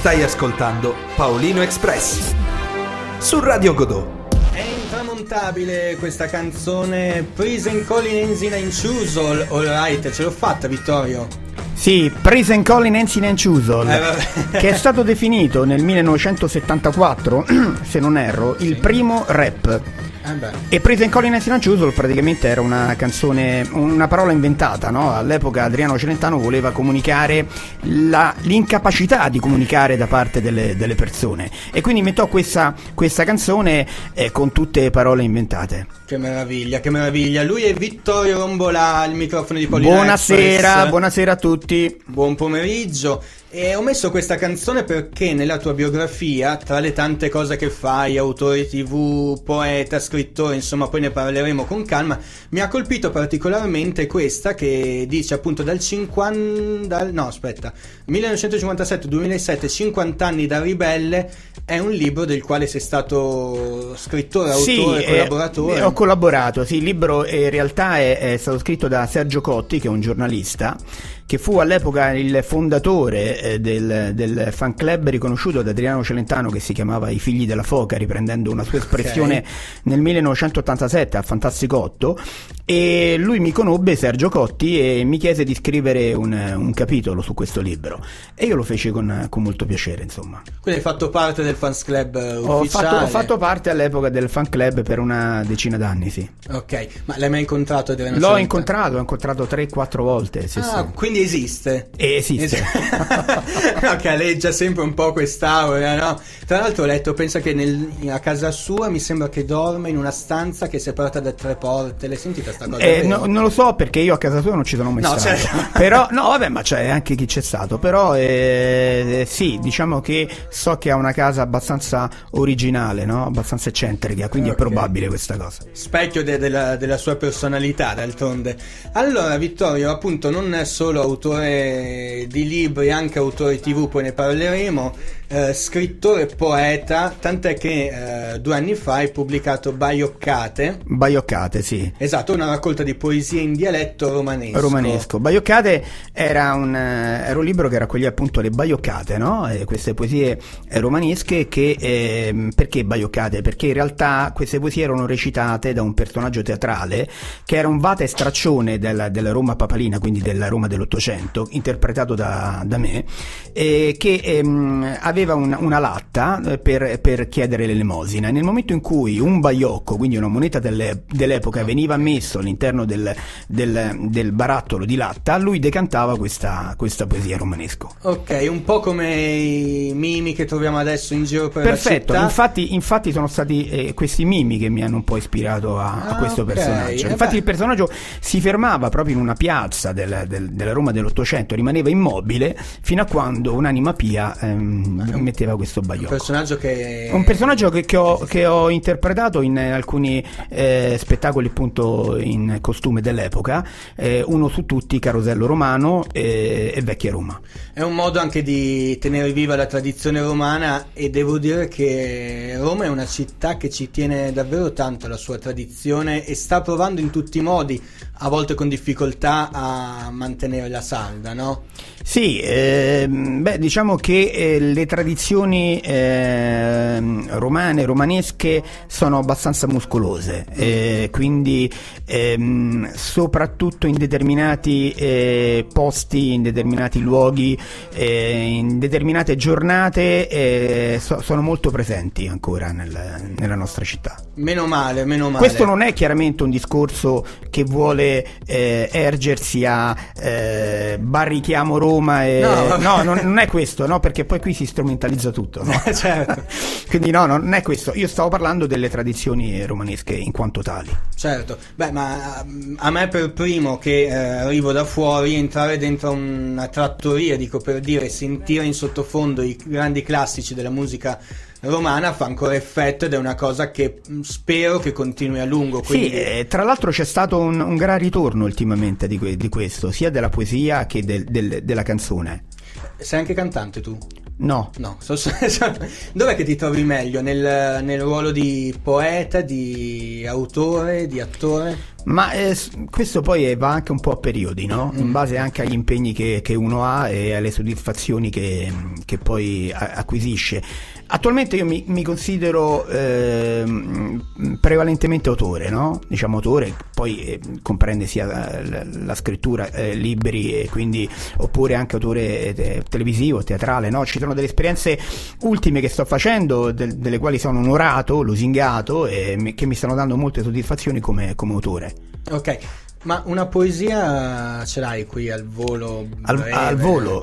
Stai ascoltando Paolino Express su Radio Godot. È intramontabile questa canzone, Prison Calling Enzina Inciuso. All right, ce l'ho fatta, Vittorio. Sì, Prison Calling Enzina Inciuso, che è stato definito nel 1974, se non erro, il primo rap. E Prison Calling Enzina Inciuso praticamente era una canzone, una parola inventata, no? All'epoca Adriano Celentano voleva comunicare l'incapacità di comunicare da parte delle persone, e quindi inventò questa canzone con tutte parole inventate. Che meraviglia, che meraviglia. Lui è Vittorio Rombola al microfono di Paolino Express. Buonasera a tutti. Buon pomeriggio. E ho messo questa canzone perché nella tua biografia, tra le tante cose che fai, autore TV, poeta, scrittore, insomma, poi ne parleremo con calma, mi ha colpito particolarmente questa che dice appunto 1957-2007, 50 anni da ribelle. È un libro del quale sei stato scrittore, autore, collaboratore. Ho collaborato, sì, il libro in realtà è stato scritto da Sergio Cotti, che è un giornalista, che fu all'epoca il fondatore del fan club riconosciuto da Adriano Celentano, che si chiamava I Figli della Foca, riprendendo una sua espressione nel 1987 a Fantasticotto. E lui mi conobbe, Sergio Cotti, e mi chiese di scrivere un capitolo su questo libro, e io lo feci con molto piacere, insomma. Quindi hai fatto parte del fans club ufficiale? Ho fatto parte all'epoca del fan club per una decina d'anni, sì. Ok, ma l'hai mai incontrato Adriano L'ho Celentano? incontrato 3-4 volte, sì, sì. Quindi esiste? Esiste. No, che aleggia sempre un po' quest'aura, no? Tra l'altro ho letto, pensa che a casa sua mi sembra che dorme in una stanza che è separata da 3 porte. L'hai sentita sta cosa? No, non lo so, perché io a casa sua non ci sono mai stato. Certo. Però, no, vabbè, ma c'è anche chi c'è stato. Però sì, diciamo che so che ha una casa abbastanza originale, no? Abbastanza eccentrica, quindi è probabile questa cosa. Specchio della sua personalità, d'altronde. Allora, Vittorio, appunto, non è solo autore di libri, anche autore TV, poi ne parleremo, scrittore, poeta, tant'è che 2 anni fa hai pubblicato Baioccate, sì. Esatto, una raccolta di poesie in dialetto romanesco. Baioccate era un libro che raccoglieva appunto le baioccate, no? Queste poesie romanesche che perché baioccate? Perché in realtà queste poesie erano recitate da un personaggio teatrale che era un vate straccione della Roma papalina, quindi della Roma dell'Ottocento, interpretato da me, che aveva una latta per chiedere l'elemosina. Nel momento in cui un baiocco, quindi una moneta dell'epoca, veniva messo all'interno del barattolo di latta, lui decantava questa poesia romanesco. Ok, un po' come i mimi che troviamo adesso in giro per la città. Infatti sono stati questi mimi che mi hanno un po' ispirato a questo personaggio. Infatti il personaggio si fermava proprio in una piazza della Roma dell'Ottocento, rimaneva immobile fino a quando un'anima pia metteva questo baiocco. Un personaggio che ho interpretato in alcuni spettacoli appunto in costume dell'epoca, uno su tutti, Carosello Romano e Vecchia Roma. È un modo anche di tenere viva la tradizione romana, e devo dire che Roma è una città che ci tiene davvero tanto alla sua tradizione e sta provando in tutti i modi, a volte con difficoltà, a mantenerla salda, no? Sì, diciamo che le tradizioni romanesche sono abbastanza muscolose, quindi soprattutto in determinati posti, in determinati luoghi, in determinate giornate sono molto presenti ancora nella nostra città. Meno male. Questo non è chiaramente un discorso che vuole ergersi a barrichiamo Roma no, non è questo, no, perché poi qui si strumentalizza tutto, no? Certo. Quindi no, non è questo. Io stavo parlando delle tradizioni romanesche in quanto tali. Certo, ma a me per primo, che arrivo da fuori, entrare dentro una trattoria, dico per dire, sentire in sottofondo i grandi classici della musica romana fa ancora effetto, ed è una cosa che spero che continui a lungo. Quindi... Sì, tra l'altro c'è stato un gran ritorno ultimamente di questo, sia della poesia che della canzone. Sei anche cantante tu? No. Dov'è che ti trovi meglio? Nel ruolo di poeta, di autore, di attore? Ma questo poi va anche un po' a periodi, no? In base anche agli impegni che uno ha e alle soddisfazioni che poi acquisisce. Attualmente io mi considero prevalentemente autore, no? Diciamo autore, poi comprende sia la scrittura, libri, e quindi, oppure anche autore televisivo, teatrale, no? Ci sono delle esperienze ultime che sto facendo, delle quali sono onorato, lusingato, e che mi stanno dando molte soddisfazioni come autore. Ok, ma una poesia ce l'hai qui al volo? Al volo?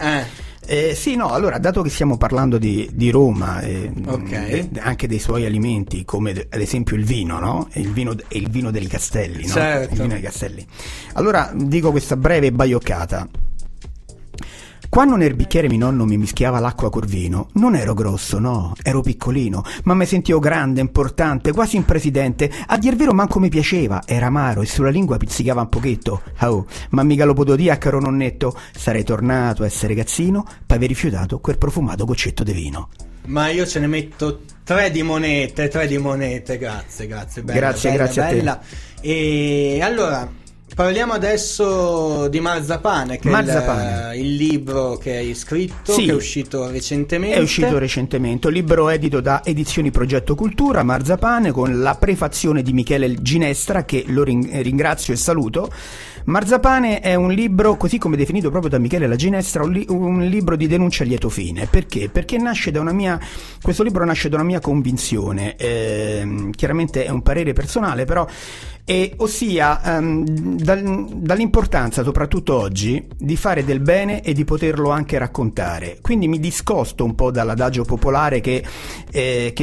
Sì, no, allora, dato che stiamo parlando di Roma, okay, anche dei suoi alimenti, come ad esempio il vino, no? Il vino dei Castelli, no? Certo. Il vino dei Castelli. Allora dico questa breve baioccata. Quando nel bicchiere mio nonno mi mischiava l'acqua col vino, non ero grosso, no, ero piccolino, ma mi sentivo grande, importante, quasi un presidente. A dir vero manco mi piaceva, era amaro e sulla lingua pizzicava un pochetto. Oh, ma mica lo potevo dire a caro nonnetto, sarei tornato a essere ragazzino per aver rifiutato quel profumato goccetto di vino. Ma io ce ne metto 3 di monete, grazie, bella, grazie bella, a te. E allora parliamo adesso di Marzapane, che è il libro che hai scritto, sì, che è uscito recentemente. È uscito recentemente, un libro edito da Edizioni Progetto Cultura, Marzapane, con la prefazione di Michele Ginestra, che lo ringrazio e saluto. Marzapane è un libro, così come definito proprio da Michele La Ginestra, un libro di denuncia a lieto fine. Perché? Perché questo libro nasce da una mia convinzione, chiaramente è un parere personale, però ossia dall'importanza, soprattutto oggi, di fare del bene e di poterlo anche raccontare. Quindi mi discosto un po' dall'adagio popolare che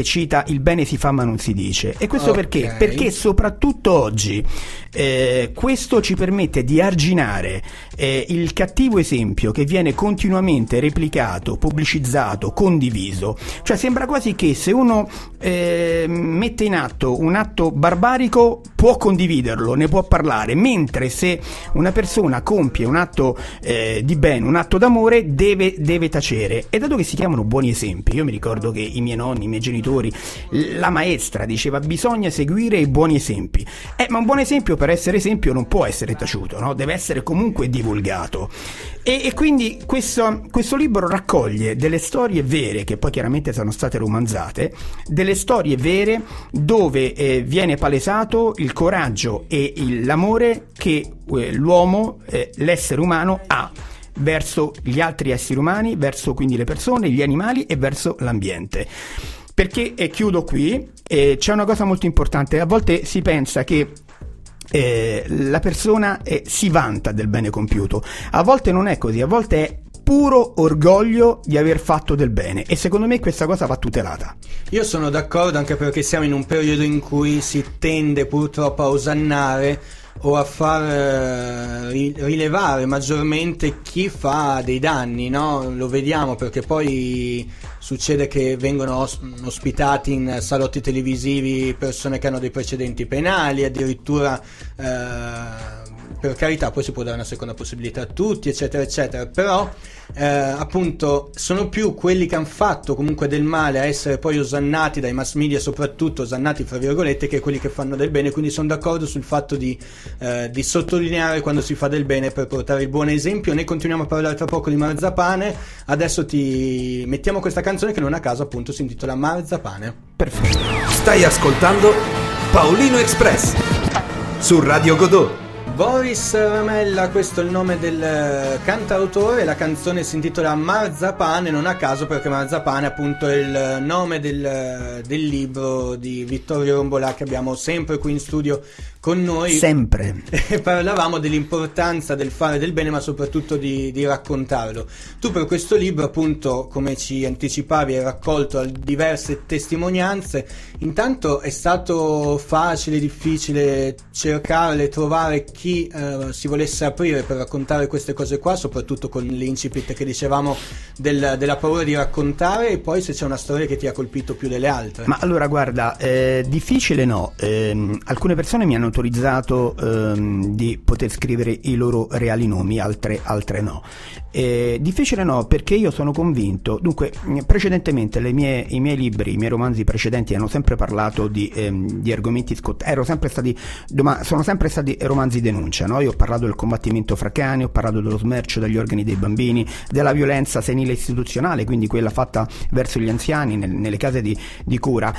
cita il bene si fa ma non si dice. E questo perché? Perché soprattutto oggi questo ci permette di arginare il cattivo esempio che viene continuamente replicato, pubblicizzato, condiviso. Cioè sembra quasi che se uno mette in atto un atto barbarico può condividerlo, ne può parlare, mentre se una persona compie un atto di bene, un atto d'amore, deve tacere. E dato che si chiamano buoni esempi, io mi ricordo che i miei nonni, i miei genitori, la maestra diceva bisogna seguire i buoni esempi, ma un buon esempio, per essere esempio, non può essere taciuto, no? Deve essere comunque divulgato. E quindi questo libro raccoglie delle storie vere, che poi chiaramente sono state romanzate, delle storie vere dove viene palesato il coraggio e l'amore che l'uomo, l'essere umano, ha verso gli altri esseri umani, verso quindi le persone, gli animali e verso l'ambiente. Perché, e chiudo qui, c'è una cosa molto importante: a volte si pensa che la persona si vanta del bene compiuto. A volte non è così, a volte è puro orgoglio di aver fatto del bene, e secondo me questa cosa va tutelata. Io sono d'accordo, anche perché siamo in un periodo in cui si tende purtroppo a osannare o a far rilevare maggiormente chi fa dei danni, no? Lo vediamo, perché poi succede che vengono ospitati in salotti televisivi persone che hanno dei precedenti penali, addirittura per carità, poi si può dare una seconda possibilità a tutti, eccetera eccetera, però appunto sono più quelli che hanno fatto comunque del male a essere poi osannati dai mass media, soprattutto osannati fra virgolette, che quelli che fanno del bene. Quindi sono d'accordo sul fatto di sottolineare quando si fa del bene per portare il buon esempio. Noi continuiamo a parlare tra poco di Marzapane, adesso ti mettiamo questa canzone che non a caso appunto si intitola Marzapane. Perfetto. Stai ascoltando Paolino Express su Radio Godot. Boris Ramella, questo è il nome del cantautore, la canzone si intitola Marzapane, non a caso, perché Marzapane appunto è il nome del libro di Vittorio Rombolà, che abbiamo sempre qui in studio con noi. Sempre. E parlavamo dell'importanza del fare del bene, ma soprattutto di raccontarlo. Tu per questo libro, appunto, come ci anticipavi, hai raccolto diverse testimonianze. Intanto è stato facile, difficile cercarle, trovare chi si volesse aprire per raccontare queste cose qua, soprattutto con l'incipit che dicevamo della paura di raccontare, e poi se c'è una storia che ti ha colpito più delle altre? Ma allora guarda, difficile no, alcune persone mi hanno autorizzato di poter scrivere i loro reali nomi, altre no. Difficile no, perché io sono convinto, dunque precedentemente i miei libri, i miei romanzi precedenti hanno sempre parlato di argomenti sono sempre stati romanzi denuncia, no? Io ho parlato del combattimento fra cani, ho parlato dello smercio degli organi dei bambini, della violenza senile istituzionale, quindi quella fatta verso gli anziani nelle case di cura.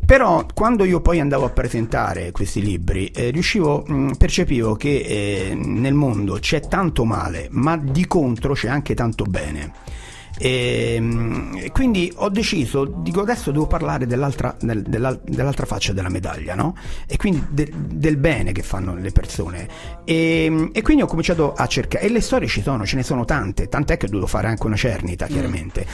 Però quando io poi andavo a presentare questi libri percepivo che nel mondo c'è tanto male, ma di contro c'è anche tanto bene. E quindi ho deciso, dico, adesso devo parlare dell'altra faccia della medaglia, no? E quindi del bene che fanno le persone, e quindi ho cominciato a cercare, e le storie ce ne sono tante, tant'è che ho dovuto fare anche una cernita, chiaramente.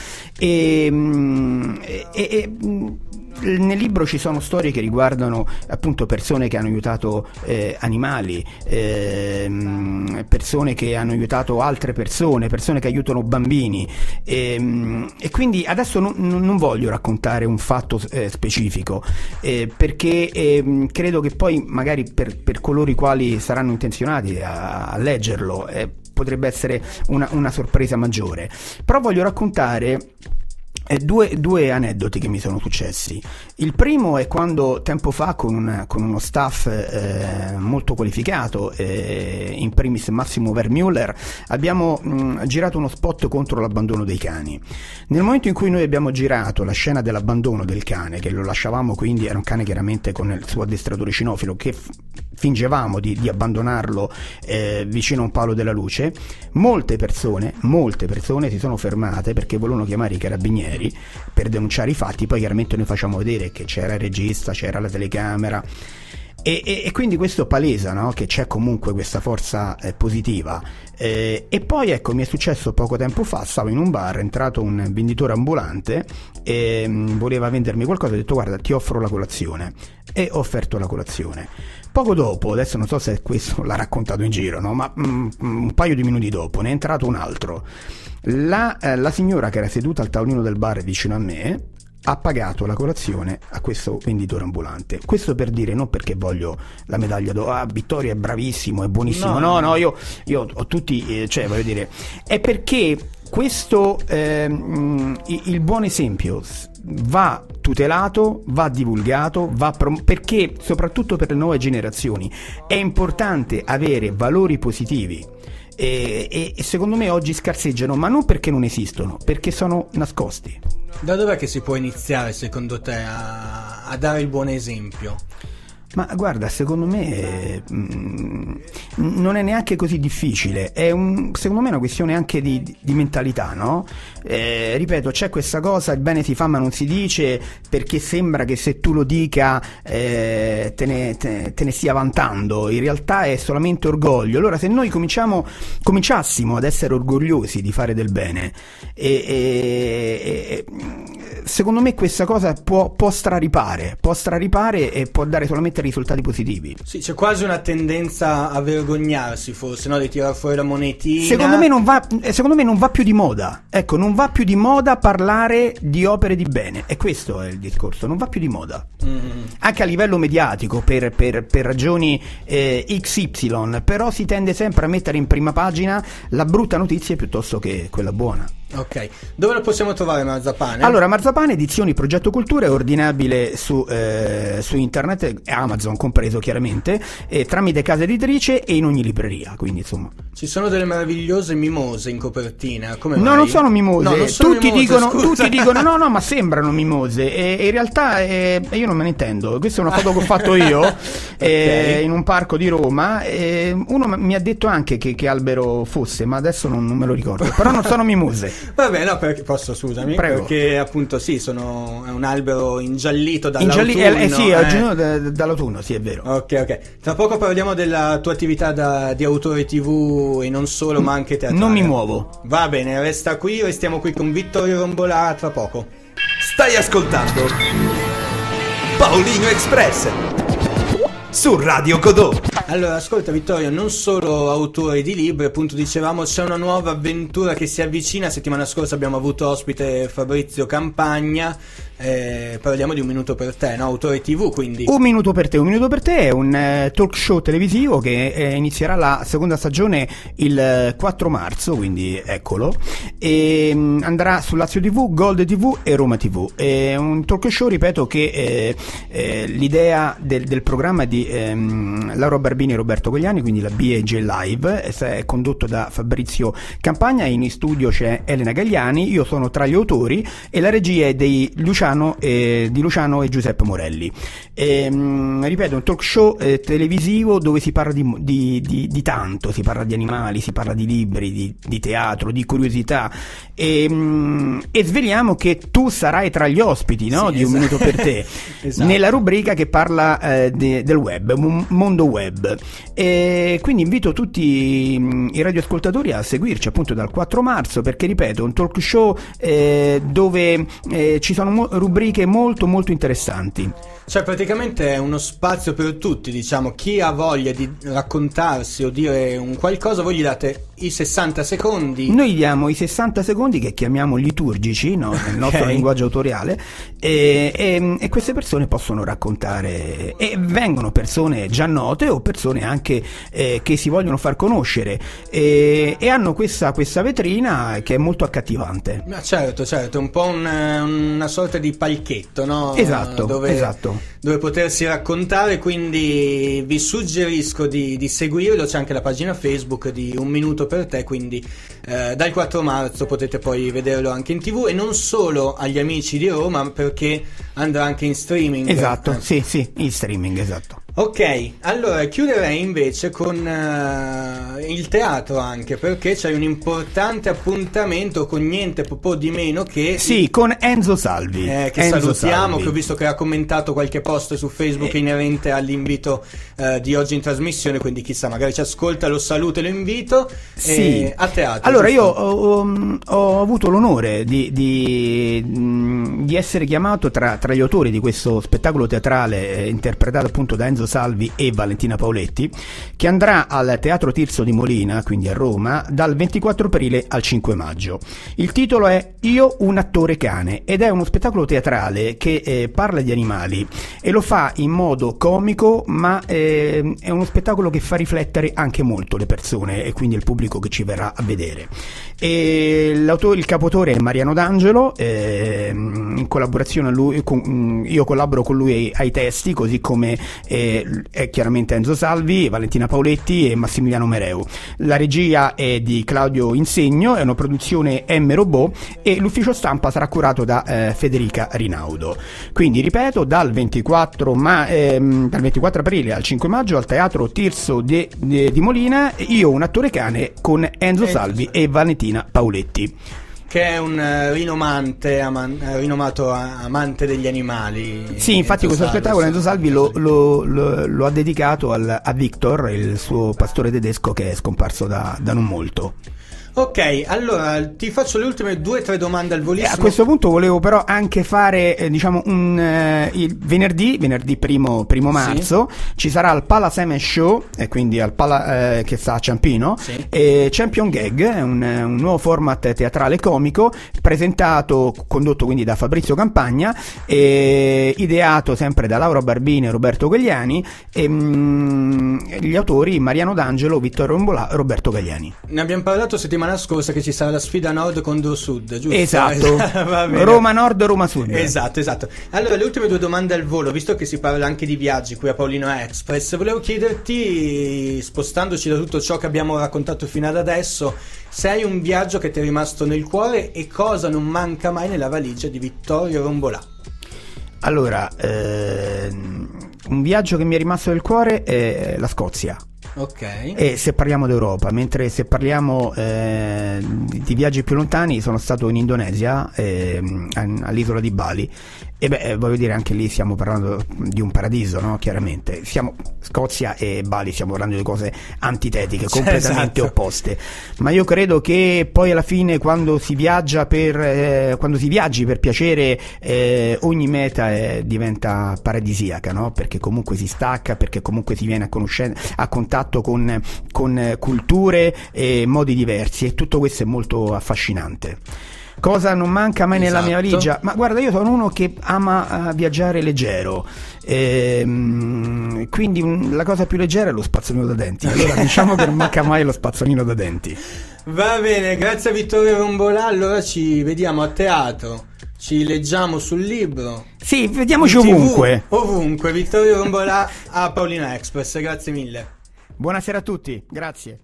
Nel libro ci sono storie che riguardano appunto persone che hanno aiutato animali, persone che hanno aiutato altre persone che aiutano bambini, e quindi adesso non voglio raccontare un fatto specifico, perché credo che poi magari per coloro i quali saranno intenzionati a leggerlo potrebbe essere una sorpresa maggiore. Però voglio raccontare due aneddoti che mi sono successi. Il primo è quando tempo fa con uno staff molto qualificato, in primis Massimo Vermüller, abbiamo girato uno spot contro l'abbandono dei cani. Nel momento in cui noi abbiamo girato la scena dell'abbandono del cane, che lo lasciavamo, quindi era un cane chiaramente con il suo addestratore cinofilo, che fingevamo di abbandonarlo vicino a un palo della luce, molte persone si sono fermate perché volevano chiamare i carabinieri per denunciare i fatti. Poi chiaramente noi facciamo vedere che c'era il regista, c'era la telecamera, e quindi questo palesa, no? Che c'è comunque questa forza positiva. E poi ecco, mi è successo poco tempo fa, stavo in un bar, è entrato un venditore ambulante e voleva vendermi qualcosa, ho detto guarda, ti offro la colazione, e ho offerto la colazione. Poco dopo, adesso non so se questo l'ha raccontato in giro, no? Ma un paio di minuti dopo ne è entrato un altro. La signora che era seduta al tavolino del bar vicino a me ha pagato la colazione a questo venditore ambulante. Questo per dire, non perché voglio la medaglia Vittorio è bravissimo, è buonissimo, no, io ho tutti, cioè voglio dire, è perché questo il buon esempio va tutelato, va divulgato, perché soprattutto per le nuove generazioni è importante avere valori positivi. E secondo me oggi scarseggiano, ma non perché non esistono, perché sono nascosti. Da dov'è che si può iniziare secondo te a dare il buon esempio? Ma guarda, secondo me non è neanche così difficile, secondo me è una questione anche di mentalità, no? Ripeto, c'è questa cosa, il bene si fa ma non si dice, perché sembra che se tu lo dica te ne stia vantando, in realtà è solamente orgoglio. Allora se noi cominciassimo ad essere orgogliosi di fare del bene, secondo me questa cosa può straripare e può dare solamente risultati positivi. Sì, c'è quasi una tendenza a vergognarsi forse, no? Di tirare fuori la monetina. Secondo me non va più di moda. Ecco, non va più di moda parlare di opere di bene. E questo è il discorso, non va più di moda. Anche a livello mediatico, per ragioni XY, però si tende sempre a mettere in prima pagina la brutta notizia piuttosto che quella buona. Ok, dove lo possiamo trovare Marzapane? Allora, Marzapane Edizioni Progetto Cultura è ordinabile su internet, Amazon compreso chiaramente, tramite casa editrice e in ogni libreria, quindi insomma. Ci sono delle meravigliose mimose in copertina, come mai? No, non sono mimose, no, non sono tutti mimose, dicono no, ma sembrano mimose, e in realtà io non me ne intendo. Questa è una foto che ho fatto io okay. In un parco di Roma, uno mi ha detto anche che albero fosse, ma adesso non me lo ricordo, però non sono mimose. Vabbè, no, perché posso, scusami. Prego. Perché appunto sì, è un albero ingiallito dall'autunno. Sì, dall'autunno, sì, è vero. Ok. Tra poco parliamo della tua attività di autore TV e non solo, ma anche teatrale. Non mi muovo. Va bene, restiamo qui con Vittorio Rombolà tra poco. Stai ascoltando Paolino Express su Radio Godot. Allora, ascolta Vittorio, non solo autori di libri, appunto dicevamo c'è una nuova avventura che si avvicina. Settimana scorsa abbiamo avuto ospite Fabrizio Campagna, parliamo di Un minuto per te, no? Autore TV, quindi. Un minuto per te è un talk show televisivo che inizierà la seconda stagione il 4 marzo, quindi eccolo, e andrà su Lazio TV, Gold TV e Roma TV. È un talk show, ripeto, che l'idea del programma è di Laura Barbini e Roberto Cogliani, quindi la B&J Live, è condotto da Fabrizio Campagna. In studio c'è Elena Gagliani, io sono tra gli autori e la regia è di Luciano e Giuseppe Morelli. Ripeto, un talk show televisivo dove si parla di tanto, si parla di animali, si parla di libri, di teatro, di curiosità, e sveliamo che tu sarai tra gli ospiti, no? Sì, di Un minuto per te, esatto. nella rubrica che parla del web, mondo web. E quindi invito tutti i radioascoltatori a seguirci appunto dal 4 marzo, perché ripeto, un talk show dove ci sono rubriche molto molto interessanti. Cioè praticamente è uno spazio per tutti, diciamo, chi ha voglia di raccontarsi o dire un qualcosa, voi gli date i 60 secondi. Noi diamo i 60 secondi che chiamiamo liturgici, no? Nel nostro linguaggio autoriale, e queste persone possono raccontare, e vengono persone già note o persone anche che si vogliono far conoscere, e hanno questa vetrina che è molto accattivante. Ma certo, un po' una sorta di palchetto, no? Esatto. Dove potersi raccontare, quindi vi suggerisco di seguirlo. C'è anche la pagina Facebook di Un minuto per te, quindi dal 4 marzo potete poi vederlo anche in TV, e non solo agli amici di Roma, perché andrà anche in streaming. Esatto, sì, in streaming, esatto. Ok, allora chiuderei invece con il teatro, anche perché c'è un importante appuntamento con niente po' di meno che con Enzo Salvi, che Enzo salutiamo, Salvi. che ho visto che ha commentato qualche post su Facebook inerente all'invito di oggi in trasmissione, quindi chissà, magari ci ascolta, lo saluto e lo invito. Sì. A teatro. Allora giusto? io ho avuto l'onore di essere chiamato tra gli autori di questo spettacolo teatrale interpretato appunto da Enzo Salvi e Valentina Paoletti, che andrà al Teatro Tirso di Molina, quindi a Roma, dal 24 aprile al 5 maggio. Il titolo è Io un attore cane, ed è uno spettacolo teatrale che parla di animali e lo fa in modo comico, ma è uno spettacolo che fa riflettere anche molto le persone e quindi il pubblico che ci verrà a vedere. E il capoautore è Mariano D'Angelo, in collaborazione io collaboro con lui ai testi, così come è chiaramente Enzo Salvi, Valentina Paoletti e Massimiliano Mereu. La regia è di Claudio Insegno, è una produzione M Robot, e l'ufficio stampa sarà curato da Federica Rinaudo. Quindi ripeto, dal 24 aprile al 5 maggio al Teatro Tirso di Molina, Io un attore cane con Enzo Salvi e Valentina Paoletti, che è un rinomato amante degli animali. Sì, infatti questo spettacolo Enzo Salvi lo ha dedicato a Victor, il suo pastore tedesco che è scomparso da non molto. Ok, allora ti faccio le ultime 2 o 3 domande al volissimo. A questo punto volevo però anche fare il venerdì 1 marzo ci sarà il Pala Semen Show, quindi al Pala che sta a Ciampino, Champion Gag, un nuovo format teatrale comico condotto quindi da Fabrizio Campagna, ideato sempre da Laura Barbini e Roberto Gagliani, e gli autori Mariano D'Angelo, Vittorio Rombolà, Roberto Gagliani. Ne abbiamo parlato settimana scorsa che ci sarà la sfida nord contro sud, giusto? Esatto. Va bene. Roma Nord, Roma Sud. Esatto. Allora, le ultime 2 domande al volo, visto che si parla anche di viaggi qui a Paolino Express, volevo chiederti, spostandoci da tutto ciò che abbiamo raccontato fino ad adesso, se hai un viaggio che ti è rimasto nel cuore e cosa non manca mai nella valigia di Vittorio Rombolà. Allora, un viaggio che mi è rimasto nel cuore è la Scozia. Ok. E se parliamo d'Europa, mentre se parliamo di viaggi più lontani, sono stato in Indonesia, all'isola di Bali, e voglio dire, anche lì stiamo parlando di un paradiso, no? Chiaramente Scozia e Bali, stiamo parlando di cose antitetiche, completamente esatto. opposte, ma io credo che poi alla fine, quando si viaggia quando si viaggi per piacere, ogni meta diventa paradisiaca, no? Perché comunque si stacca, perché comunque si viene a contatto con culture e modi diversi, e tutto questo è molto affascinante. Cosa non manca mai nella mia valigia? Ma guarda, io sono uno che ama viaggiare leggero, quindi la cosa più leggera è lo spazzolino da denti. Allora diciamo che non manca mai lo spazzolino da denti. Va bene, grazie a Vittorio Rombolà. Allora ci vediamo a teatro, ci leggiamo sul libro. Sì, vediamoci in TV, ovunque. Ovunque. Vittorio Rombolà a Paolino Express, grazie mille. Buonasera a tutti, grazie.